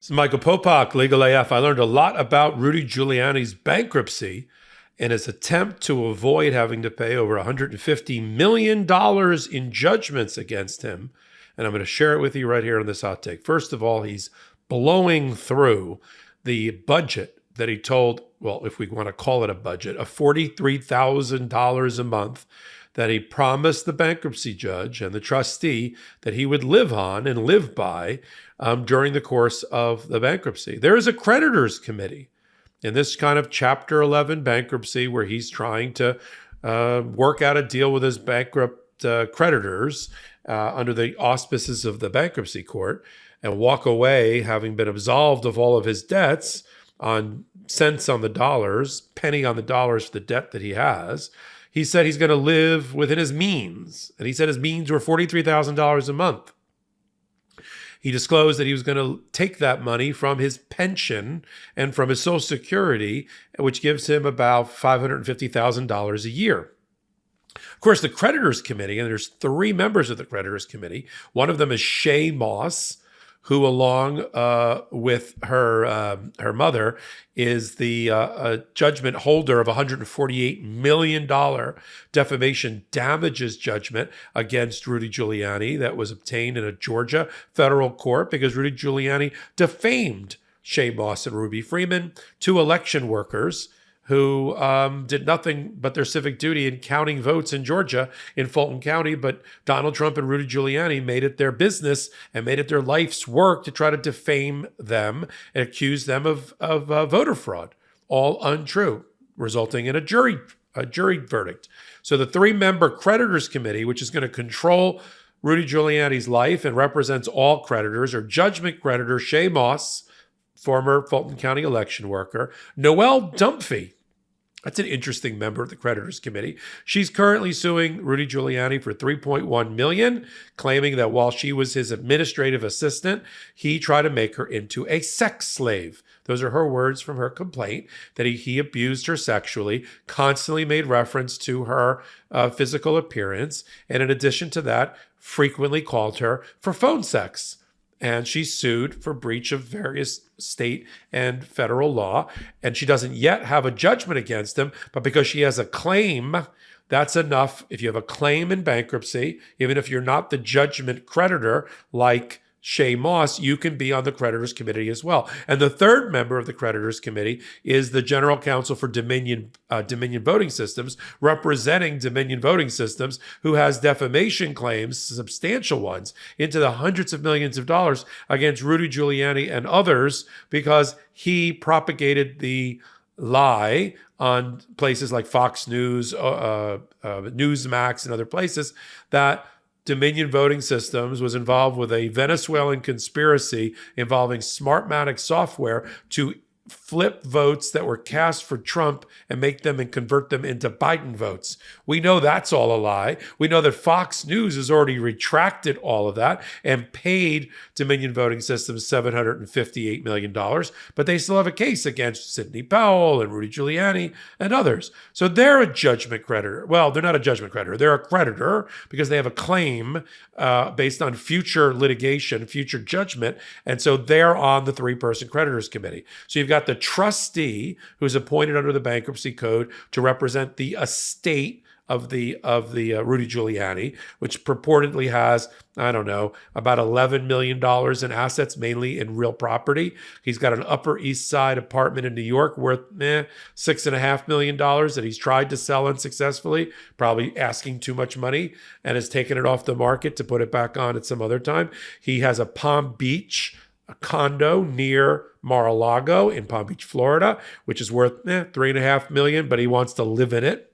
This is Michael Popok, Legal AF. I learned a lot about Rudy Giuliani's bankruptcy and his attempt to avoid having to pay over $150 million in judgments against him. And I'm going to share it with you right here on this hot take. First of all, he's blowing through the budget that he told, well, if we want to call it a budget, of $43,000 a month that he promised the bankruptcy judge and the trustee that he would live on and live by during the course of the bankruptcy. There is a creditors committee in this kind of Chapter 11 bankruptcy where he's trying to work out a deal with his bankrupt creditors under the auspices of the bankruptcy court and walk away having been absolved of all of his debts on cents on the dollars, penny on the dollars for the debt that he has. He said he's going to live within his means, and he said his means were $43,000 a month. He disclosed that he was going to take that money from his pension and from his Social Security, which gives him about $550,000 a year. Of course, the creditors committee, and there's three members of the creditors committee. One of them is Shay, who, along with her mother, is the judgment holder of $148 million defamation damages judgment against Rudy Giuliani that was obtained in a Georgia federal court because Rudy Giuliani defamed Shay and Ruby Freeman, two election workers who did nothing but their civic duty in counting votes in Georgia, in Fulton County. But Donald Trump and Rudy Giuliani made it their business and made it their life's work to try to defame them and accuse them of voter fraud. All untrue, resulting in a jury verdict. So the three-member creditors committee, which is going to control Rudy Giuliani's life and represents all creditors, are judgment creditor Shay, former Fulton County election worker, Noelle Dunphy. That's an interesting member of the creditors committee. She's currently suing Rudy Giuliani for $3.1 million, claiming that while she was his administrative assistant, he tried to make her into a sex slave. Those are her words from her complaint, that he abused her sexually, constantly made reference to her physical appearance, and in addition to that, frequently called her for phone sex. And she's sued for breach of various state and federal law. And she doesn't yet have a judgment against him, but because she has a claim, that's enough. If you have a claim in bankruptcy, even if you're not the judgment creditor like Shay, you can be on the creditors committee as well. And the third member of the creditors committee is the general counsel for Dominion Voting Systems, representing Dominion Voting Systems, who has defamation claims, substantial ones, into the hundreds of millions of dollars against Rudy Giuliani and others because he propagated the lie on places like Fox News, Newsmax, and other places that Dominion Voting Systems was involved with a Venezuelan conspiracy involving Smartmatic software to flip votes that were cast for Trump and make them and convert them into Biden votes. We know that's all a lie. We know that Fox News has already retracted all of that and paid Dominion Voting Systems $758 million, but they still have a case against Sidney Powell and Rudy Giuliani and others. So they're a judgment creditor. Well, they're not a judgment creditor. They're a creditor because they have a claim based on future litigation, future judgment, and so they're on the three-person creditors committee. So you've got the trustee who's appointed under the bankruptcy code to represent the estate of the Rudy Giuliani, which purportedly has, I don't know, about $11 million in assets, mainly in real property. He's got an Upper East Side apartment in New York worth $6.5 million that he's tried to sell unsuccessfully, probably asking too much money, and has taken it off the market to put it back on at some other time. He has a Palm Beach a condo near Mar-a-Lago in Palm Beach, Florida, which is worth $3.5 million, but he wants to live in it.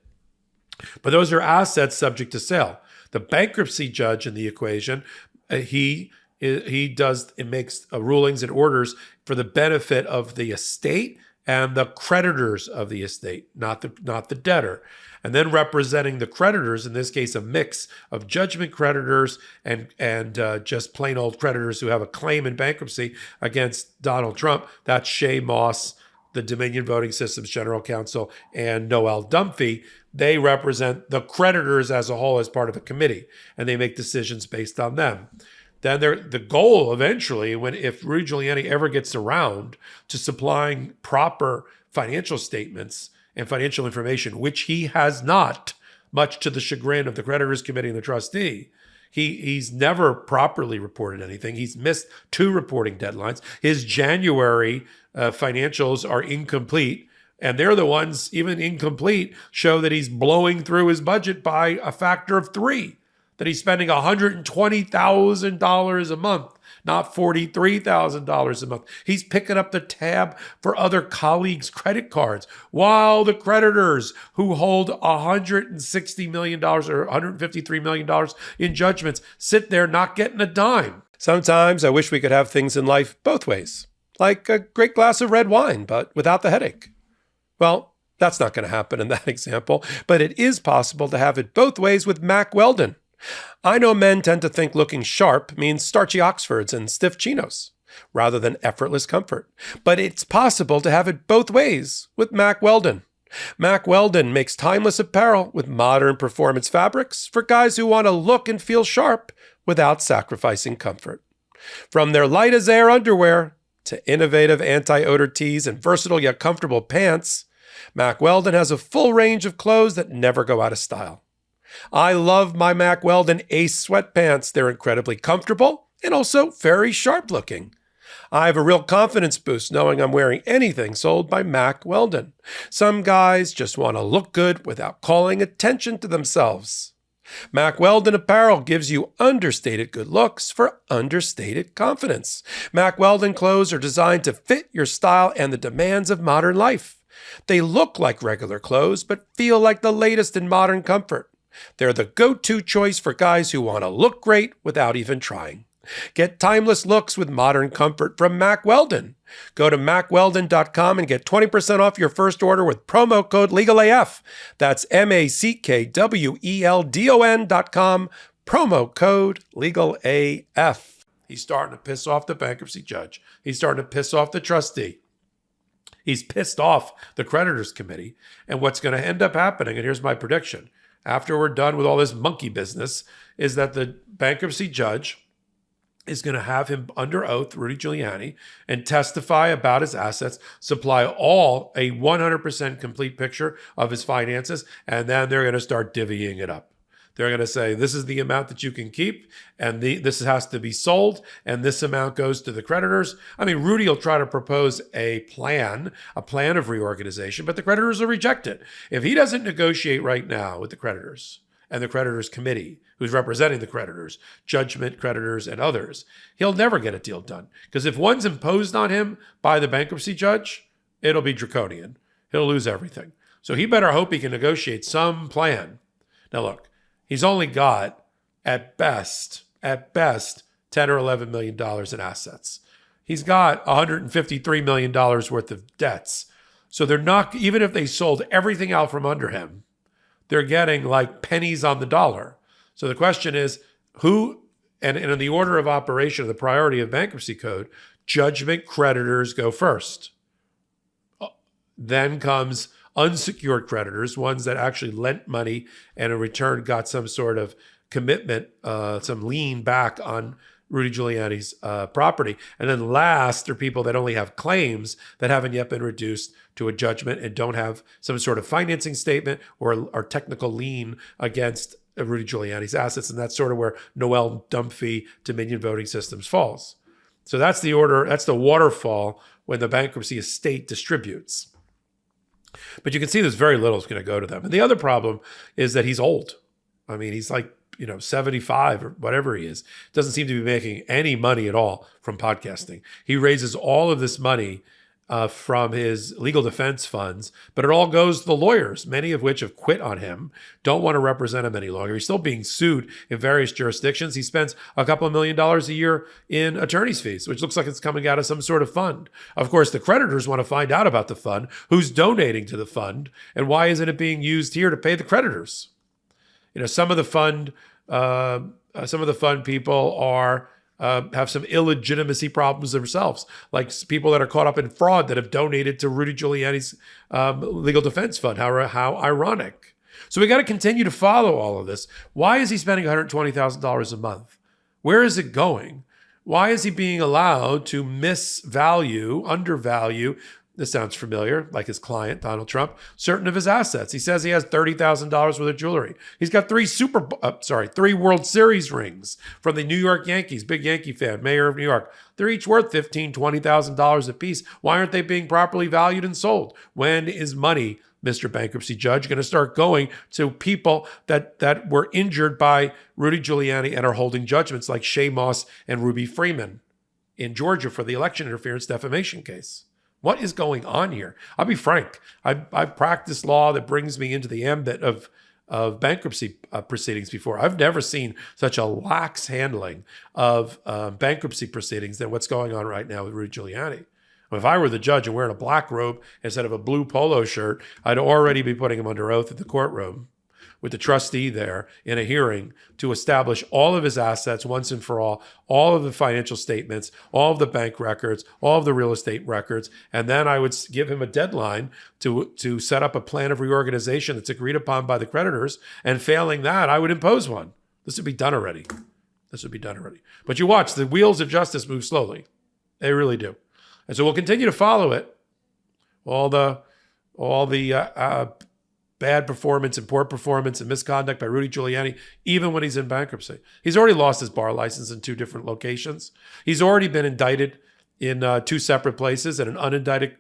But those are assets subject to sale. The bankruptcy judge in the equation, he makes rulings and orders for the benefit of the estate and the creditors of the estate, not the debtor. And then representing the creditors, in this case, a mix of judgment creditors and just plain old creditors who have a claim in bankruptcy against Donald Trump. That's Shay, the Dominion Voting Systems General Counsel, and Noelle Dunphy. They represent the creditors as a whole as part of a committee, and they make decisions based on them. then the goal eventually, if Rudy Giuliani ever gets around to supplying proper financial statements and financial information, which he has not, much to the chagrin of the creditors committee and the trustee. He's never properly reported anything. He's missed 2 reporting deadlines. His January financials are incomplete, and they're the ones, even incomplete, show that he's blowing through his budget by a factor of 3, that he's spending $120,000 a month, not $43,000 a month. He's picking up the tab for other colleagues' credit cards, while the creditors who hold $160 million or $153 million in judgments sit there not getting a dime. Sometimes I wish we could have things in life both ways, like a great glass of red wine, but without the headache. Well, that's not going to happen in that example, but it is possible to have it both ways with Mack Weldon. I know men tend to think looking sharp means starchy Oxfords and stiff chinos, rather than effortless comfort. But it's possible to have it both ways with Mack Weldon. Mack Weldon makes timeless apparel with modern performance fabrics for guys who want to look and feel sharp without sacrificing comfort. From their light as air underwear to innovative anti-odor tees and versatile yet comfortable pants, Mack Weldon has a full range of clothes that never go out of style. I love my Mack Weldon Ace sweatpants. They're incredibly comfortable and also very sharp looking. I have a real confidence boost knowing I'm wearing anything sold by Mack Weldon. Some guys just want to look good without calling attention to themselves. Mack Weldon apparel gives you understated good looks for understated confidence. Mack Weldon clothes are designed to fit your style and the demands of modern life. They look like regular clothes, but feel like the latest in modern comfort. They're the go-to choice for guys who want to look great without even trying. Get timeless looks with modern comfort from Mack Weldon. Go to MackWeldon.com and get 20% off your first order with promo code LegalAF. That's MackWeldon.com, promo code LegalAF. He's starting to piss off the bankruptcy judge. He's starting to piss off the trustee. He's pissed off the creditors committee. And what's going to end up happening, and here's my prediction, after we're done with all this monkey business, is that the bankruptcy judge is going to have him under oath, Rudy Giuliani, and testify about his assets, supply a 100% complete picture of his finances, and then they're going to start divvying it up. They're going to say, this is the amount that you can keep, and this has to be sold, and this amount goes to the creditors. I mean, Rudy will try to propose a plan of reorganization, but the creditors will reject it. If he doesn't negotiate right now with the creditors and the creditors committee, who's representing the creditors, judgment creditors, and others, he'll never get a deal done. Because if one's imposed on him by the bankruptcy judge, it'll be draconian. He'll lose everything. So he better hope he can negotiate some plan. Now look, he's only got, at best, $10 or $11 million in assets. He's got $153 million worth of debts. So they're not, even if they sold everything out from under him, they're getting like pennies on the dollar. So the question is, who, and in the order of operation of the priority of bankruptcy code, judgment creditors go first. Then comes unsecured creditors, ones that actually lent money and in return got some sort of commitment, some lien back on Rudy Giuliani's property. And then last are people that only have claims that haven't yet been reduced to a judgment and don't have some sort of financing statement or technical lien against Rudy Giuliani's assets. And that's sort of where Noel Dumphy Dominion Voting Systems falls. So that's the order, that's the waterfall when the bankruptcy estate distributes. But you can see there's very little is going to go to them. And the other problem is that he's old. I mean, he's like, 75 or whatever he is. Doesn't seem to be making any money at all from podcasting. He raises all of this money from his legal defense funds, but it all goes to the lawyers, many of which have quit on him, don't want to represent him any longer. He's still being sued in various jurisdictions. He spends a couple of $1 million a year in attorney's fees, which looks like it's coming out of some sort of fund. Of course, the creditors want to find out about the fund, who's donating to the fund, and why isn't it being used here to pay the creditors? Some of the fund people are have some illegitimacy problems themselves, like people that are caught up in fraud that have donated to Rudy Giuliani's legal defense fund. How ironic! So we got to continue to follow all of this. Why is he spending $120,000 a month? Where is it going? Why is he being allowed to undervalue, this sounds familiar, like his client, Donald Trump, certain of his assets? He says he has $30,000 worth of jewelry. He's got three World Series rings from the New York Yankees, big Yankee fan, mayor of New York. They're each worth $15,000, $20,000 a piece. Why aren't they being properly valued and sold? When is money, Mr. Bankruptcy Judge, going to start going to people that were injured by Rudy Giuliani and are holding judgments like Shay and Ruby Freeman in Georgia for the election interference defamation case? What is going on here? I'll be frank. I've practiced law that brings me into the ambit of bankruptcy proceedings before. I've never seen such a lax handling of bankruptcy proceedings than what's going on right now with Rudy Giuliani. If I were the judge and wearing a black robe instead of a blue polo shirt, I'd already be putting him under oath at the courtroom with the trustee there in a hearing to establish all of his assets once and for all of the financial statements, all of the bank records, all of the real estate records. And then I would give him a deadline to set up a plan of reorganization that's agreed upon by the creditors. And failing that, I would impose one. This would be done already. But you watch, the wheels of justice move slowly. They really do. And so we'll continue to follow it. All the bad performance and poor performance and misconduct by Rudy Giuliani, even when he's in bankruptcy. He's already lost his bar license in 2 different locations. He's already been indicted in 2 separate places and an unindicted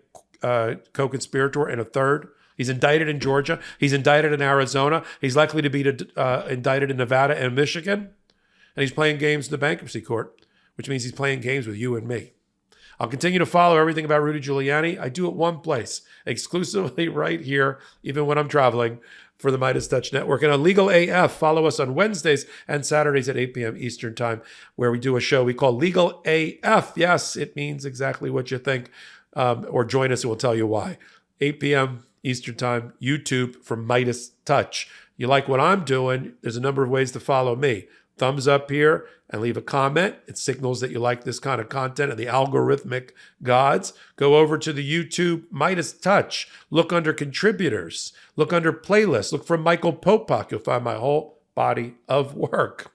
co-conspirator in a third. He's indicted in Georgia. He's indicted in Arizona. He's likely to be indicted in Nevada and Michigan. And he's playing games in the bankruptcy court, which means he's playing games with you and me. I'll continue to follow everything about Rudy Giuliani. I do it one place, exclusively right here, even when I'm traveling for the MeidasTouch Network. And on Legal AF, follow us on Wednesdays and Saturdays at 8 p.m. Eastern Time, where we do a show we call Legal AF. Yes, it means exactly what you think. Or join us and we'll tell you why. 8 p.m. Eastern Time, YouTube for MeidasTouch. You like what I'm doing, there's a number of ways to follow me. Thumbs up here and leave a comment. It signals that you like this kind of content and the algorithmic gods. Go over to the YouTube MeidasTouch. Look under contributors. Look under playlists. Look for Michael Popok. You'll find my whole body of work.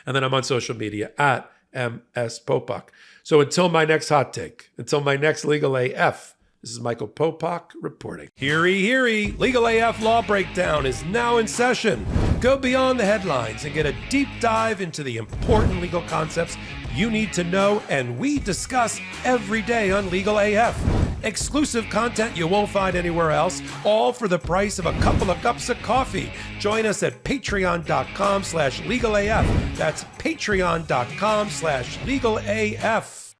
And then I'm on social media at MS Popok. So until my next hot take, until my next Legal AF, this is Michael Popok reporting. Heary, Legal AF Law Breakdown is now in session. Go beyond the headlines and get a deep dive into the important legal concepts you need to know and we discuss every day on Legal AF. Exclusive content you won't find anywhere else, all for the price of a couple of cups of coffee. Join us at patreon.com/legalaf. That's patreon.com/legalaf.